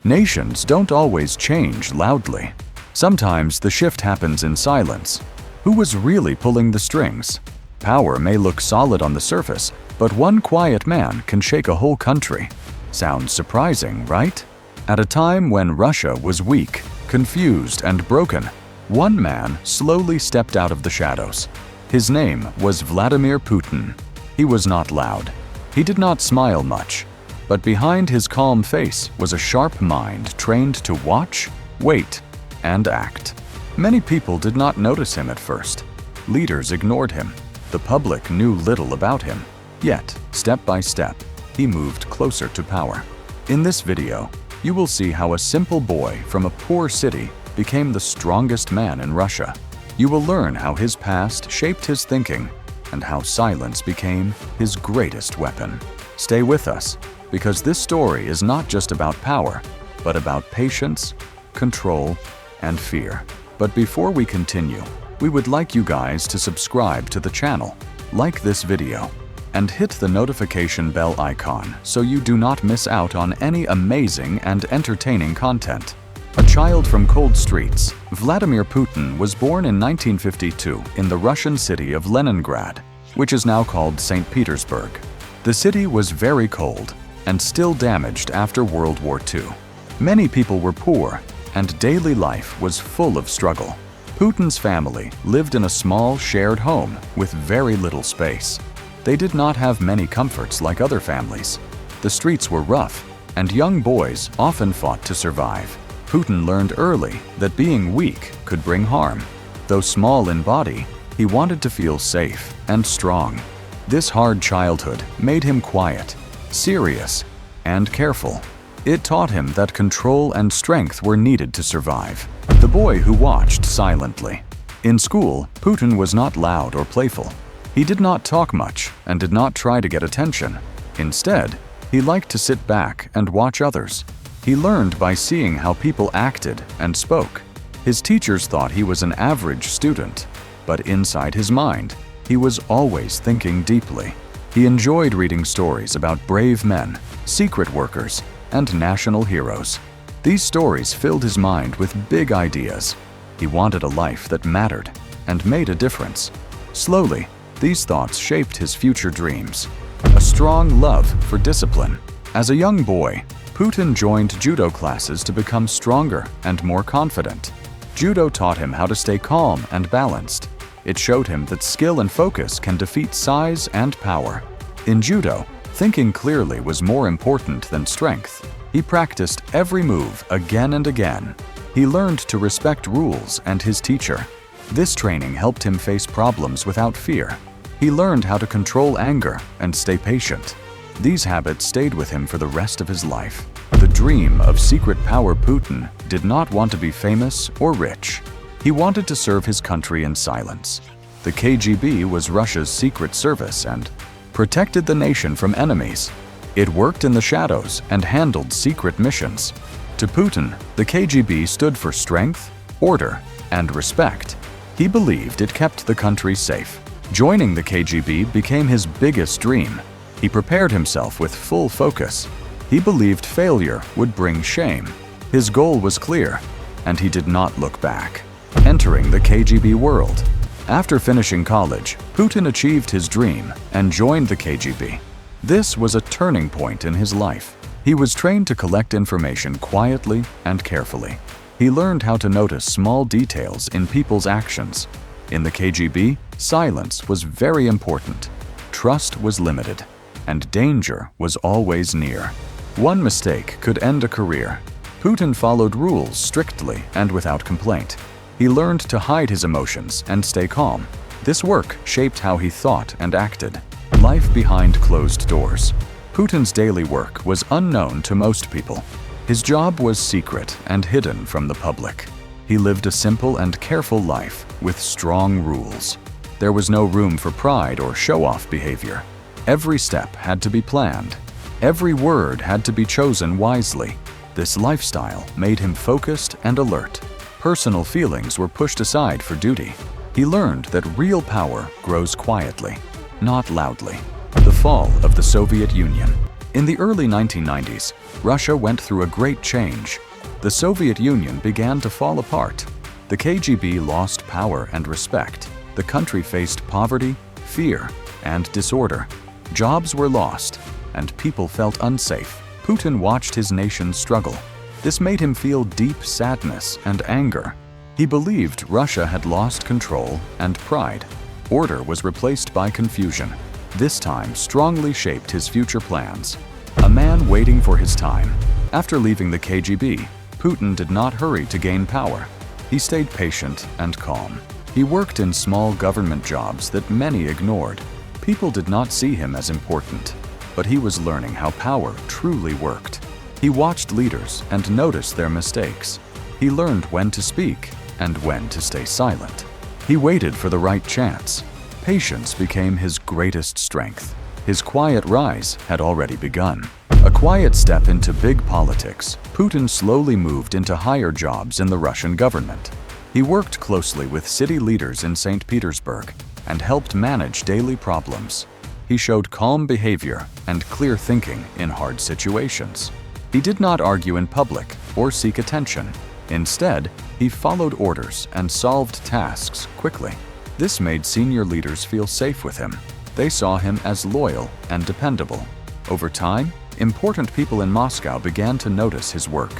Nations don't always change loudly. Sometimes the shift happens in silence. Who was really pulling the strings? Power may look solid on the surface, but one quiet man can shake a whole country. Sounds surprising, right? At a time when Russia was weak, confused, and broken, one man slowly stepped out of the shadows. His name was Vladimir Putin. He was not loud. He did not smile much. But behind his calm face was a sharp mind trained to watch, wait, and act. Many people did not notice him at first. Leaders ignored him. The public knew little about him. Yet, step by step, he moved closer to power. In this video, you will see how a simple boy from a poor city became the strongest man in Russia. You will learn how his past shaped his thinking and how silence became his greatest weapon. Stay with us, because this story is not just about power, but about patience, control, and fear. But before we continue, we would like you guys to subscribe to the channel, like this video, and hit the notification bell icon so you do not miss out on any amazing and entertaining content. A child from cold streets, Vladimir Putin was born in 1952 in the Russian city of Leningrad, which is now called St. Petersburg. The city was very cold and still damaged after World War II. Many people were poor, and daily life was full of struggle. Putin's family lived in a small shared home with very little space. They did not have many comforts like other families. The streets were rough, and young boys often fought to survive. Putin learned early that being weak could bring harm. Though small in body, he wanted to feel safe and strong. This hard childhood made him quiet, serious, and careful. It taught him that control and strength were needed to survive. The boy who watched silently. In school, Putin was not loud or playful. He did not talk much and did not try to get attention. Instead, he liked to sit back and watch others. He learned by seeing how people acted and spoke. His teachers thought he was an average student, but inside his mind, he was always thinking deeply. He enjoyed reading stories about brave men, secret workers, and national heroes. These stories filled his mind with big ideas. He wanted a life that mattered and made a difference. Slowly, these thoughts shaped his future dreams. A strong love for discipline. As a young boy, Putin joined judo classes to become stronger and more confident. Judo taught him how to stay calm and balanced. It showed him that skill and focus can defeat size and power. In judo, thinking clearly was more important than strength. He practiced every move again and again. He learned to respect rules and his teacher. This training helped him face problems without fear. He learned how to control anger and stay patient. These habits stayed with him for the rest of his life. The dream of secret power Putin did not want to be famous or rich. He wanted to serve his country in silence. The KGB was Russia's secret service and protected the nation from enemies. It worked in the shadows and handled secret missions. To Putin, the KGB stood for strength, order, and respect. He believed it kept the country safe. Joining the KGB became his biggest dream. He prepared himself with full focus. He believed failure would bring shame. His goal was clear, and he did not look back. Entering the KGB world. After finishing college, Putin achieved his dream and joined the KGB. This was a turning point in his life. He was trained to collect information quietly and carefully. He learned how to notice small details in people's actions. In the KGB, silence was very important. Trust was limited, and danger was always near. One mistake could end a career. Putin followed rules strictly and without complaint. He learned to hide his emotions and stay calm. This work shaped how he thought and acted. Life behind closed doors. Putin's daily work was unknown to most people. His job was secret and hidden from the public. He lived a simple and careful life with strong rules. There was no room for pride or show-off behavior. Every step had to be planned. Every word had to be chosen wisely. This lifestyle made him focused and alert. Personal feelings were pushed aside for duty. He learned that real power grows quietly, not loudly. The fall of the Soviet Union. In the early 1990s, Russia went through a great change. The Soviet Union began to fall apart. The KGB lost power and respect. The country faced poverty, fear, and disorder. Jobs were lost, and people felt unsafe. Putin watched his nation struggle. This made him feel deep sadness and anger. He believed Russia had lost control and pride. Order was replaced by confusion. This time strongly shaped his future plans. A man waiting for his time. After leaving the KGB, Putin did not hurry to gain power. He stayed patient and calm. He worked in small government jobs that many ignored. People did not see him as important, but he was learning how power truly worked. He watched leaders and noticed their mistakes. He learned when to speak and when to stay silent. He waited for the right chance. Patience became his greatest strength. His quiet rise had already begun. A quiet step into big politics, Putin slowly moved into higher jobs in the Russian government. He worked closely with city leaders in St. Petersburg and helped manage daily problems. He showed calm behavior and clear thinking in hard situations. He did not argue in public or seek attention. Instead, he followed orders and solved tasks quickly. This made senior leaders feel safe with him. They saw him as loyal and dependable. Over time, important people in Moscow began to notice his work.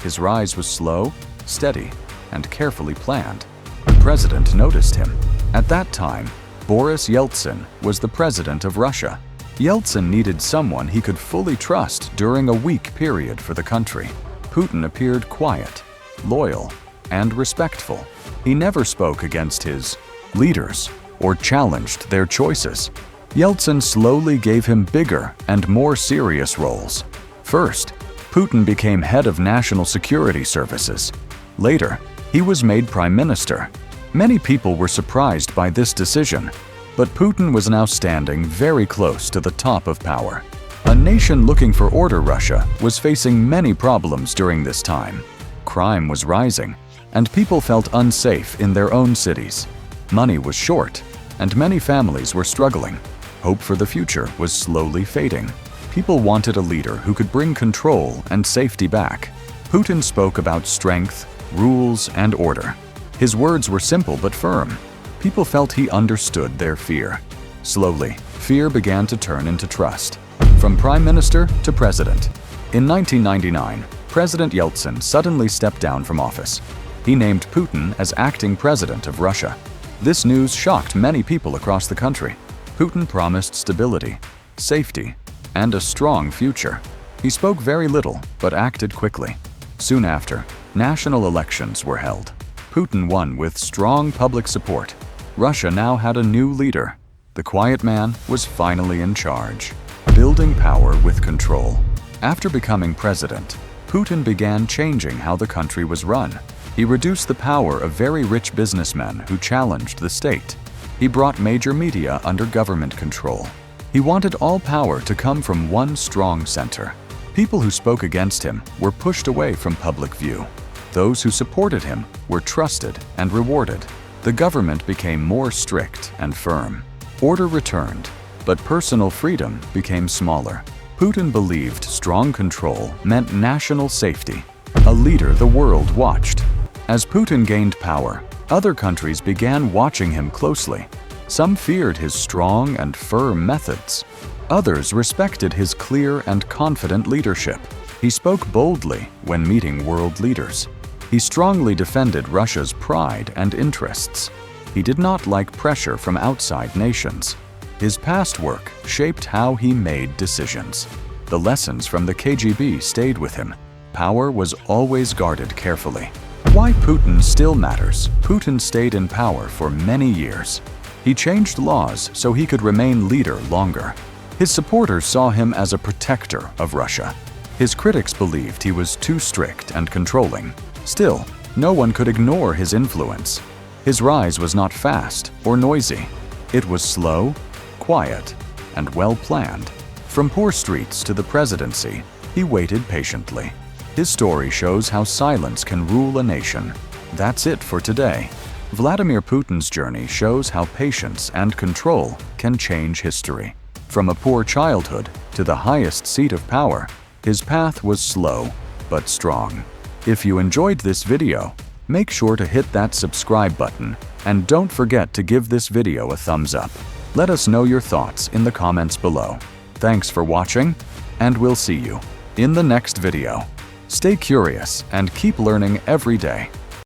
His rise was slow, steady, and carefully planned. The president noticed him. At that time, Boris Yeltsin was the president of Russia. Yeltsin needed someone he could fully trust during a weak period for the country. Putin appeared quiet, loyal, and respectful. He never spoke against his leaders or challenged their choices. Yeltsin slowly gave him bigger and more serious roles. First, Putin became head of National Security Services. Later, he was made prime minister. Many people were surprised by this decision, but Putin was now standing very close to the top of power. A nation looking for order, Russia, was facing many problems during this time. Crime was rising, and people felt unsafe in their own cities. Money was short, and many families were struggling. Hope for the future was slowly fading. People wanted a leader who could bring control and safety back. Putin spoke about strength, rules, and order. His words were simple but firm. People felt he understood their fear. Slowly, fear began to turn into trust. From prime minister to president. In 1999, President Yeltsin suddenly stepped down from office. He named Putin as acting president of Russia. This news shocked many people across the country. Putin promised stability, safety, and a strong future. He spoke very little, but acted quickly. Soon after, national elections were held. Putin won with strong public support. Russia now had a new leader. The quiet man was finally in charge, building power with control. After becoming president, Putin began changing how the country was run. He reduced the power of very rich businessmen who challenged the state. He brought major media under government control. He wanted all power to come from one strong center. People who spoke against him were pushed away from public view. Those who supported him were trusted and rewarded. The government became more strict and firm. Order returned, but personal freedom became smaller. Putin believed strong control meant national safety, a leader the world watched. As Putin gained power, other countries began watching him closely. Some feared his strong and firm methods. Others respected his clear and confident leadership. He spoke boldly when meeting world leaders. He strongly defended Russia's pride and interests. He did not like pressure from outside nations. His past work shaped how he made decisions. The lessons from the KGB stayed with him. Power was always guarded carefully. Why Putin still matters. Putin stayed in power for many years. He changed laws so he could remain leader longer. His supporters saw him as a protector of Russia. His critics believed he was too strict and controlling. Still, no one could ignore his influence. His rise was not fast or noisy. It was slow, quiet, and well-planned. From poor streets to the presidency, he waited patiently. His story shows how silence can rule a nation. That's it for today. Vladimir Putin's journey shows how patience and control can change history. From a poor childhood to the highest seat of power, his path was slow but strong. If you enjoyed this video, make sure to hit that subscribe button and don't forget to give this video a thumbs up. Let us know your thoughts in the comments below. Thanks for watching, and we'll see you in the next video. Stay curious and keep learning every day.